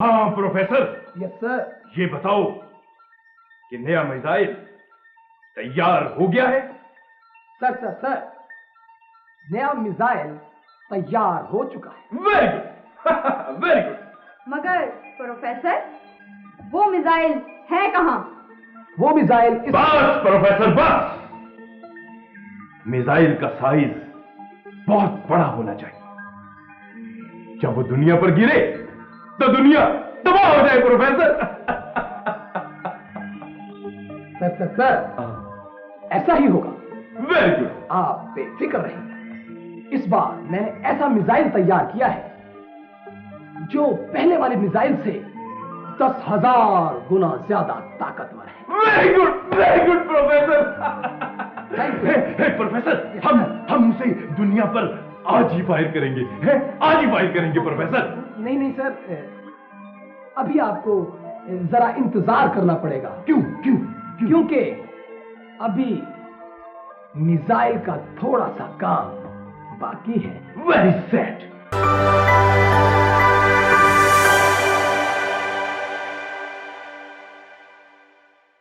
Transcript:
हाँ professor. Yes sir. ये बताओ कि नया मिसाइल तैयार हो गया है? सर नया मिसाइल तैयार हो चुका है। Very good very good. मगर प्रोफेसर वो मिसाइल है कहां? वो मिसाइल बस प्रोफेसर बस। मिसाइल का साइज बहुत बड़ा होना चाहिए। जब वो दुनिया पर गिरे तो दुनिया तबाह हो जाए प्रोफेसर। सर ऐसा ही होगा। Very good. आप बेफिक्र रहिए। इस बार मैंने ऐसा मिसाइल तैयार किया है जो पहले वाले मिसाइल से 10,000 गुना ज्यादा ताकतवर है। Very good professor. Thank you. Professor हम उसे दुनिया पर आज ही फायर करेंगे। आज ही फायर करेंगे प्रोफेसर। नहीं सर, अभी आपको जरा इंतजार करना पड़ेगा। क्योंकि अभी मिसाइल का थोड़ा सा काम बाकी है। Very sad.